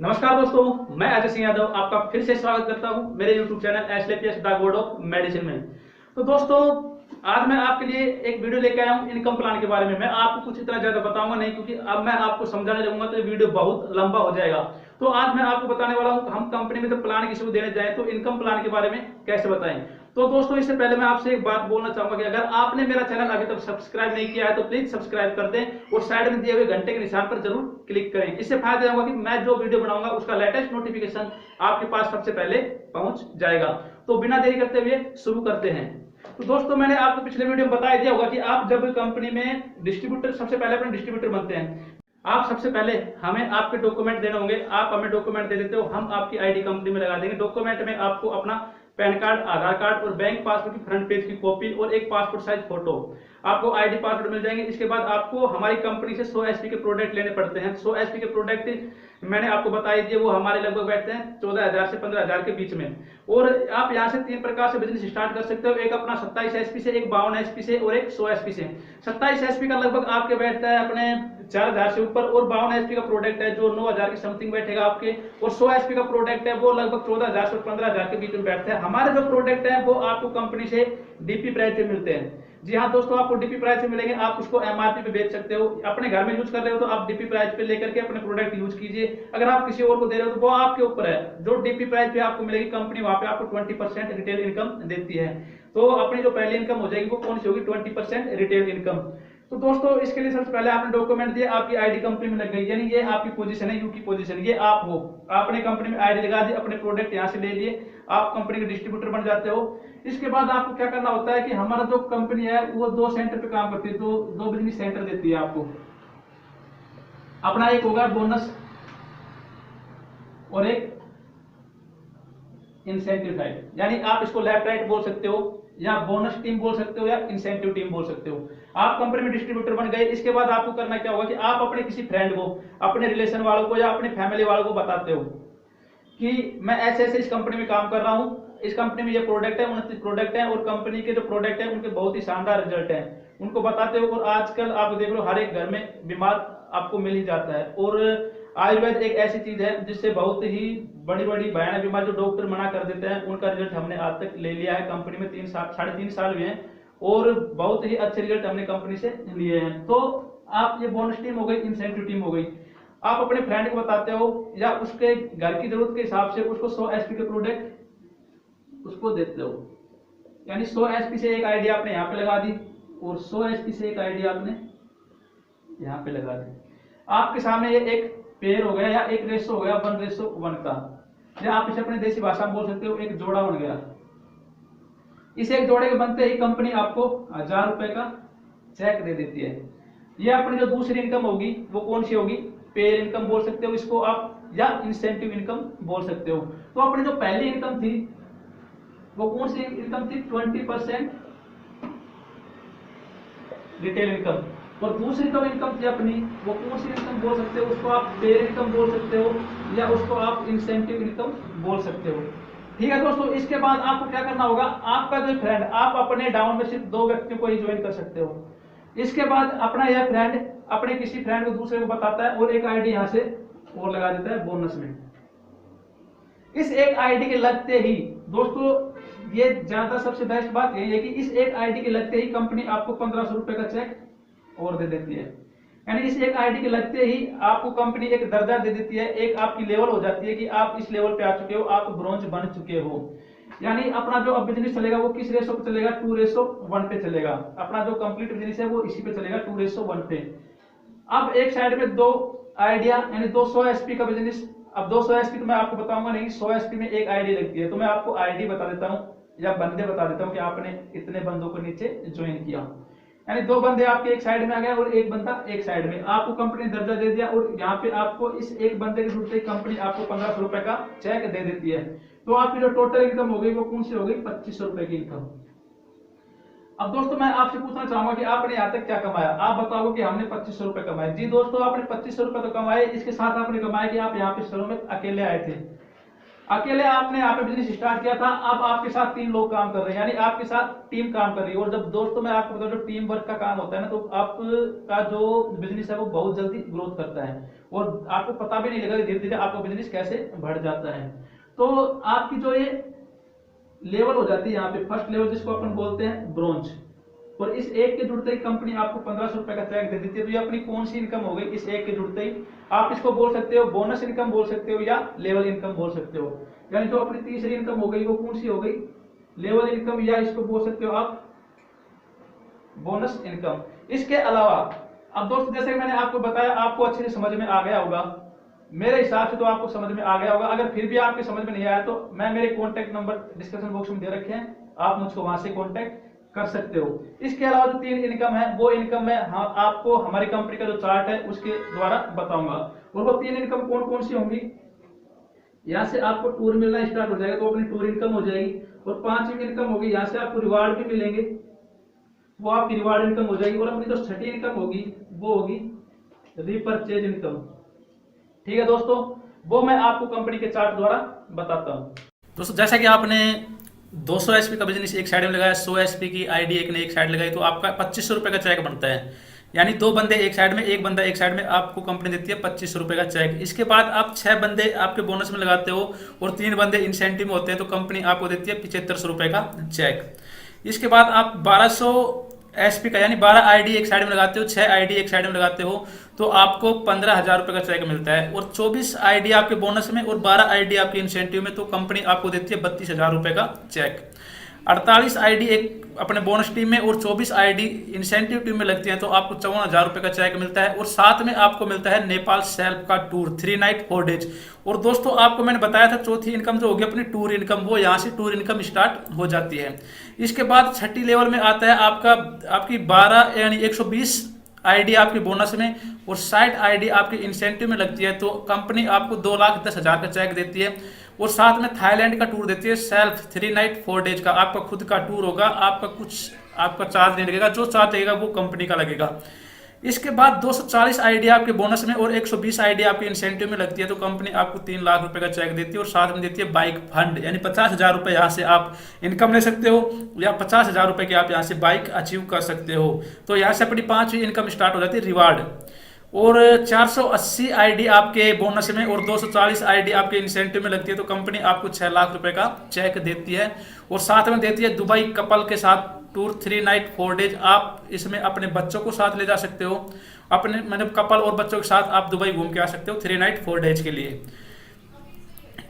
नमस्कार दोस्तों, मैं अजय सिंह यादव आपका फिर से स्वागत करता हूं मेरे YouTube चैनल एसलेपीएस द बोर्ड ऑफ मेडिसिन में। तो दोस्तों, आज मैं आपके लिए एक वीडियो लेके आया हूं इनकम प्लान के बारे में। मैं आपको कुछ इतना ज्यादा बताऊंगा नहीं, क्योंकि अब मैं आपको समझाने लगूंगा तो ये वीडियो बहुत लंबा हो जाएगा। तो आज मैं आपको बताने वाला हूं हम कंपनी में जब प्लान किसी को देने जाए तो इनकम प्लान के बारे में कैसे बताएं। तो दोस्तों, इससे पहले मैं आपसे एक बात बोलना चाहूंगा कि अगर आपने मेरा चैनल अभी तक सब्सक्राइब नहीं किया है तो प्लीज सब्सक्राइब कर दें और साइड में दिए हुए घंटे के निशान पर जरूर क्लिक करें। इससे फायदा होगा कि मैं जो वीडियो बनाऊंगा उसका लेटेस्ट नोटिफिकेशन आपके पास सबसे पहले पहुंच जाएगा। तो बिना देरी करते हुए शुरू करते हैं। तो दोस्तों, मैंने आपको पिछले वीडियो में बता दिया होगा कि आप जब कंपनी में डिस्ट्रीब्यूटर, सबसे पहले अपने डिस्ट्रीब्यूटर बनते हैं, आप सबसे पहले हमें आपके डॉक्यूमेंट देने होंगे। आप हमें डॉक्यूमेंट दे देते हो, हम आपकी आईडी कंपनी में लगा देंगे। डॉक्यूमेंट में आपको अपना पैन कार्ड, आधार कार्ड और बैंक पासबुक की फ्रंट पेज की कॉपी और एक पासपोर्ट साइज फोटो, आपको आईडी पासवर्ड मिल जाएंगे। इसके बाद आपको हमारी कंपनी से 100 एचपी के प्रोडक्ट लेने पड़ते हैं। 100 एचपी के प्रोडक्ट मैंने आपको बताई दिए, वो हमारे लगभग बैठते हैं 14,000 से 15,000 के बीच में। और आप यहाँ से 3 प्रकार से बिजनेस स्टार्ट कर सकते हो। एक अपना 27 एचपी से, एक 52 एचपी से और एक 100 एचपी से। 27 एचपी का लगभग आपके बैठता है अपने 4,000 से ऊपर, और 52 एचपी का प्रोडक्ट है जो 9,000 के समथिंग बैठेगा आपके, और 100 एचपी का प्रोडक्ट है वो लगभग 14,000 से 15,000 के बीच में बैठता है। हमारे जो प्रोडक्ट है वो आपको कंपनी से डीपी प्राइस पे मिलते हैं। जी हाँ दोस्तों, आपको डीपी प्राइस पे मिलेंगे। आप उसको एमआरपी पे बेच सकते हो। अपने घर में यूज कर रहे हो तो आप डीपी प्राइस पे लेकर के अपने प्रोडक्ट यूज कीजिए। अगर आप किसी और को दे रहे हो तो वो आपके ऊपर है। जो डीपी प्राइस पे आपको मिलेगी कंपनी, वहां पे आपको 20% रिटेल इनकम देती है। तो अपनी जो पहली इनकम हो जाएगी वो कौन सी होगी? 20% रिटेल इनकम। तो दोस्तों, इसके लिए सबसे पहले आपने डॉक्यूमेंट दिया, आपकी आईडी कंपनी में लग गई, यानी ये आपकी पोजीशन है, यू की पोजीशन, ये आप हो। आपने कंपनी में आईडी लगा दी, अपने प्रोडक्ट यहाँ से ले लिए, आप कंपनी के डिस्ट्रीब्यूटर बन जाते हो। इसके बाद आपको क्या करना होता है कि हमारा जो कंपनी है वो 2 सेंटर पे काम करती है, दो बिजनेस सेंटर देती है आपको। अपना एक होगा बोनस और एक इंसेंटिव टाइप, यानी आप इसको लेफ्ट राइट बोल सकते हो, या बोनस टीम बोल सकते हो, या इंसेंटिव टीम बोल सकते हो। आप कंपनी में डिस्ट्रीब्यूटर बन गए। इसके बाद आपको करना क्या होगा कि आप अपने किसी फ्रेंड को, अपने रिलेशन वालों को या अपने फैमिली वालों को बताते हो कि मैं ऐसे ऐसे इस कंपनी में काम कर रहा हूं, इस कंपनी में ये प्रोडक्ट है, 29 प्रोडक्ट है, और कंपनी के जो प्रोडक्ट है उनके बहुत ही शानदार रिजल्ट है, उनको बताते हो। और आजकल आप देख लो हर एक घर में बीमार आपको मिल ही जाता है, और आयुर्वेद एक ऐसी चीज है जिससे बहुत ही बड़ी बड़ी भयानक बीमारी जो डॉक्टर मना कर देते हैं उनका रिजल्ट हमने आज तक ले लिया है। कंपनी में 3 साल हुए हैं और बहुत ही अच्छे रिजल्ट हमने कंपनी से लिए हैं। तो आप, ये बोनस टीम हो गई, इंसेंटिव टीम हो गई। आप अपने फ्रेंड को बताते हो या उसके घर की जरूरत के हिसाब से उसको 100 एचपी के प्रोडक्ट उसको देते हो, यानी 100 एचपी से एक आईडी आपने यहाँ पे लगा दी और 100 एचपी से एक आईडी आपने यहाँ पे लगा दी। आपके सामने ये एक पेयर हो गया, या एक रेशो हो गया 1:1 का, या आप इसे अपने देसी भाषा में बोल सकते हो एक जोड़ा बन गया। इस एक जोड़े के बनते ही कंपनी आपको 1,000 रुपए का चेक दे देती है। ये अपनी जो दूसरी इनकम होगी वो कौन सी होगी? पेयर इनकम बोल सकते हो इसको आप, या इंसेंटिव इनकम बोल सकते हो। तो अपनी जो पहली इनकम थी वो कौन सी इनकम थी? 20% रिटेल इनकम। और दूसरी जो इनकम थी अपनी वो कौन सी इनकम बोल सकते हो? उसको आप पेयर इनकम बोल सकते हो, या उसको आप इंसेंटिव इनकम बोल सकते हो। ठीक है दोस्तों, इसके बाद आपको क्या करना होगा? आपका जो फ्रेंड, आप अपने डाउन में सिर्फ 2 व्यक्तियों को ही ज्वाइन कर सकते हो। इसके बाद अपना यह फ्रेंड अपने किसी फ्रेंड को दूसरे को बताता है और एक आईडी यहां से और लगा देता है बोनस में। इस एक आईडी के लगते ही दोस्तों, ये ज्यादा सबसे बेस्ट बात यही है कि इस एक आईडी के लगते ही कंपनी आपको 1,500 रुपए का चेक और दे देती है। यानी इस एक आईडी के लगते ही आपको कंपनी एक दर्जा दे देती है, एक आपकी लेवल हो जाती है कि आप इस लेवल पे आ चुके हो, आप ब्रोंज बन चुके हो। यानी अपना जो अब बिजनेस चलेगा वो किस रेशो पे चलेगा? 2:1 पे चलेगा। अपना जो कंप्लीट बिजनेस है वो इसी पे चलेगा, 2:1 पे। अब एक साइड में 2 आइडिया, यानी 200 एचपी का बिजनेस। अब 200 एचपी तो मैं आपको बताऊंगा नहीं, 100 एचपी में एक आईडी लगती है, तो मैं आपको आईडी बता देता हूँ या बंदे बता देता हूँ कि आपने इतने बंदों को नीचे ज्वाइन किया। यानी 2 बंदे आपके एक साइड में आ गए और एक बंदा एक साइड में, आपको कंपनी ने दर्जा दे दिया, और यहाँ पे आपको इस एक बंदे के जुड़ते कंपनी आपको 1,500 रुपए का चेक दे देती है। तो आपकी जो टोटल इनकम हो गई वो कौन सी हो गई? 2,500 रुपए की इनकम। अब दोस्तों, मैं आपसे पूछना चाहूंगा कि आपने यहाँ तक क्या कमाया? आप बताओ कि हमने 2,500 रुपए कमाए। जी दोस्तों, आपने 2,500 रुपए तो कमाए, इसके साथ आपने कमाया कि आप यहाँ पे शहरों में अकेले आए थे। अकेले आपने यहाँ पे बिजनेस स्टार्ट किया था, अब आपके साथ 3 लोग काम कर रहे हैं, यानी आपके साथ टीम काम कर रही है। और जब दोस्तों मैं आपको बता, जो टीम वर्क का काम होता है ना, तो आपका जो बिजनेस है वो बहुत जल्दी ग्रोथ करता है और आपको पता भी नहीं लगेगा धीरे धीरे आपका बिजनेस कैसे बढ़ जाता है। तो आपकी जो ये लेवल हो जाती है यहाँ पे, फर्स्ट लेवल जिसको अपन बोलते हैं ब्रोंज, और इस एक के जुड़ते ही कंपनी आपको 1500 रुपए का चेक दे देती है। तो ये अपनी कौन सी इनकम हो गई, इस एक के जुड़ते ही आप इसको बोल सकते हो बोनस इनकम बोल सकते हो या लेवल इनकम बोल सकते हो। यानी जो अपनी तीसरी इनकम हो गई वो कौन सी हो गई, लेवल इनकम, या इसको बोल सकते हो आप बोनस इनकम। इसके अलावा अब दोस्तों जैसे मैंने आपको बताया, आपको अच्छे से समझ में आ गया होगा, मेरे हिसाब से तो आपको समझ में आ गया होगा। अगर फिर भी आपके समझ में नहीं आया तो मैं मेरे कॉन्टेक्ट नंबर डिस्क्रिप्शन बॉक्स में दे रखे हैं, आप मुझको वहां से कॉन्टेक्ट कर सकते हो। इसके अलावा जो 3 इनकम है वो इनकम मैं आपको हमारी कंपनी का जो चार्ट है उसके द्वारा बताऊंगा। और वो 3 इनकम कौन कौन सी होंगी, यहाँ से आपको टूर मिलना स्टार्ट हो जाएगा तो अपनी टूर इनकम हो जाएगी। और 5वीं इनकम होगी, यहाँ से आपको रिवार्ड भी मिलेंगे, वो आपकी रिवार्ड इनकम हो जाएगी। और अपनी जो 6ठी इनकम होगी वो होगी रीपरचेज इनकम। ठीक है दोस्तों, वो मैं आपको कंपनी के चार्ट द्वारा बताता हूँ। दोस्तों जैसा कि आपने 200 एसपी का बिजनेस एक साइड में लगाया, 100 एसपी की आईडी एक ने एक साइड लगाई, तो आपका 2500 रुपए का चेक बनता है। यानी 2 बंदे एक साइड में, एक बंदा एक साइड में, आपको कंपनी देती है 2500 रुपए का चेक। इसके बाद आप 6 बंदे आपके बोनस में लगाते हो और 3 बंदे इंसेंटिव में होते हैं, तो कंपनी आपको देती है 7500 रुपए का चेक। इसके बाद आप 1200 एसपी का यानी 12 आईडी एक साइड में लगाते हो, 6 आईडी एक साइड में लगाते हो, तो आपको 15,000 रुपए का चेक मिलता है। और 24 आईडी आपके बोनस में और 12 आईडी आपके इंसेंटिव में, तो कंपनी आपको देती है 32,000 रुपए का चेक। 48 आईडी एक अपने बोनस टीम में और 24 आईडी इंसेंटिव टीम में लगती हैं, तो आपको 54,000 रुपए का चेक मिलता है। और साथ में आपको मिलता है नेपाल सेल्फ का टूर 3 नाइट 4 डेज। और दोस्तों आपको मैंने बताया था चौथी इनकम जो होगी अपनी टूर इनकम, वो यहाँ से टूर इनकम स्टार्ट हो जाती है। इसके बाद 6ठी लेवल में आता है आपकी 12 यानी 120 आईडी आपकी बोनस में और 60 आईडी आपकी इंसेंटिव में लगती है, तो कंपनी आपको 2,10,000 का चेक देती है। और साथ में थाईलैंड का टूर देती है सेल्फ 3 नाइट 4 डेज का। आपका खुद का टूर होगा, आपका चार्ज नहीं लगेगा, जो चार्ज लगेगा वो कंपनी का लगेगा। इसके बाद 240 आईडी आपके बोनस में और 120 आईडी आपके इंसेंटिव में लगती है, तो कंपनी आपको 3 लाख रुपए का चेक देती है। और साथ में देती है बाइक फंड, यानी 50,000 रुपए यहाँ से आप इनकम ले सकते हो या 50,000 रुपए की आप यहाँ से बाइक अचीव कर सकते हो। तो यहाँ से अपनी 5वीं इनकम स्टार्ट हो जाती है रिवार्ड। और 480 आईडी आपके बोनस में और 240 आईडी आपके इंसेंटिव में लगती है, तो कंपनी आपको 6 लाख रुपए का चेक देती है। और साथ में देती है दुबई कपल के साथ टूर 3 नाइट 4 डेज। आप इसमें अपने बच्चों को साथ ले जा सकते हो, अपने मतलब कपल और बच्चों के साथ आप दुबई घूम के आ सकते हो 3 नाइट 4 डेज के लिए।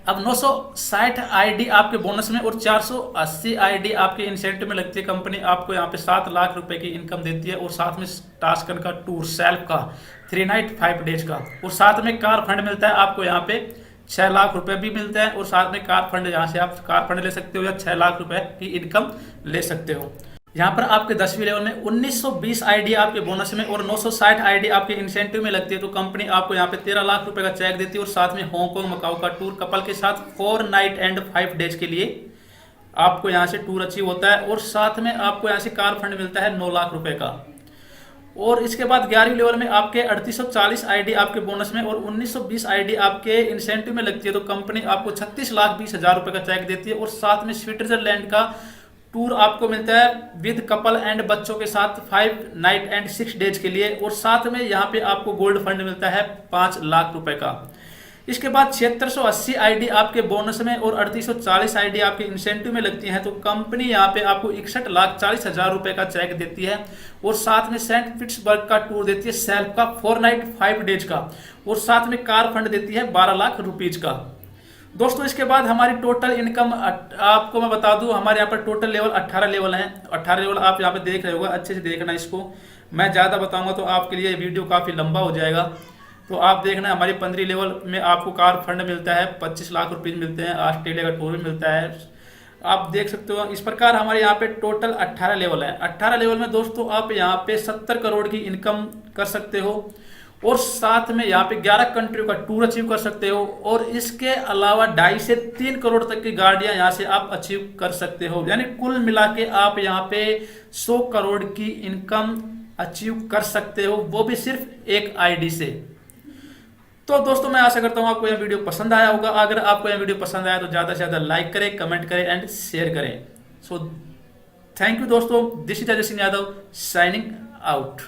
अब 960 आईडी आपके बोनस में और 480 आईडी आपके इंसेंटिव में लगती है, कंपनी आपको यहाँ पे 7 लाख रुपए की इनकम देती है। और साथ में टास्कन का टूर सेल्फ का 3 नाइट 5 डेज का, और साथ में कार फंड मिलता है आपको यहाँ पे 6 लाख रुपए भी मिलता है। और साथ में कार फंड, यहाँ से आप कार फंड ले सकते हो या 6 लाख रुपए की इनकम ले सकते हो। यहाँ पर आपके 10वीं लेवल में 1920 आईडी आपके बोनस में और 960 आईडी आपके इंसेंटिव में लगती है, तो कंपनी आपको यहाँ पे 13 लाख रुपए का चेक देती है। और साथ में हांगकांग मकाऊ का टूर कपल के साथ 4 नाइट एंड 5 डेज के लिए आपको यहाँ से टूर अचीव होता है। और साथ में आपको यहाँ से कार फंड मिलता है 9 लाख रुपए का। और इसके बाद 11वीं लेवल में आपके 3840 आईडी आपके बोनस में और 1920 आईडी आपके इंसेंटिव में लगती है, तो कंपनी आपको 36,20,000 रुपए का चेक देती है। और साथ में स्विट्जरलैंड का टूर आपको मिलता है विद कपल एंड बच्चों के साथ 5 नाइट एंड 6 डेज के लिए। और साथ में यहाँ पे आपको गोल्ड फंड मिलता है 5 लाख रुपए का। इसके बाद 7680 आईडी आपके बोनस में और 3840 आईडी आपके इंसेंटिव में लगती हैं, तो कंपनी यहाँ पे आपको 61,40,000 रुपए का चेक देती है। और साथ में सेंट पीटर्सबर्ग का टूर देती है सेल्फ का 4 नाइट 5 डेज का। और साथ में कार फंड देती है 12 लाख रुपीज का। दोस्तों इसके बाद हमारी टोटल इनकम आपको मैं बता दूं, हमारे यहाँ पर टोटल लेवल 18 लेवल हैं। 18 लेवल आप यहाँ पे देख रहे होगा, अच्छे से देखना इसको। मैं ज़्यादा बताऊंगा तो आपके लिए वीडियो काफ़ी लंबा हो जाएगा, तो आप देखना। हमारी 15 लेवल में आपको कार फंड मिलता है 25 लाख रुपये मिलते हैं, ऑस्ट्रेलिया का टूर भी मिलता है, आप देख सकते हो। इस प्रकार हमारे यहाँ पे टोटल 18 लेवल है। 18 लेवल में दोस्तों आप यहाँ पे 70 करोड़ की इनकम कर सकते हो। और साथ में यहाँ पे 11 कंट्रियों का टूर अचीव कर सकते हो। और इसके अलावा 2.5 से 3 करोड़ तक की गाड़ियां यहाँ से आप अचीव कर सकते हो। यानी कुल मिला के आप यहाँ पे 100 करोड़ की इनकम अचीव कर सकते हो, वो भी सिर्फ एक आईडी से। तो दोस्तों मैं आशा करता हूँ आपको यह वीडियो पसंद आया होगा। अगर आपको यह वीडियो पसंद आया तो ज़्यादा से ज़्यादा लाइक करें, कमेंट करें एंड शेयर करें। सो थैंक यू दोस्तों, this is Ajay Singh Yadav signing out.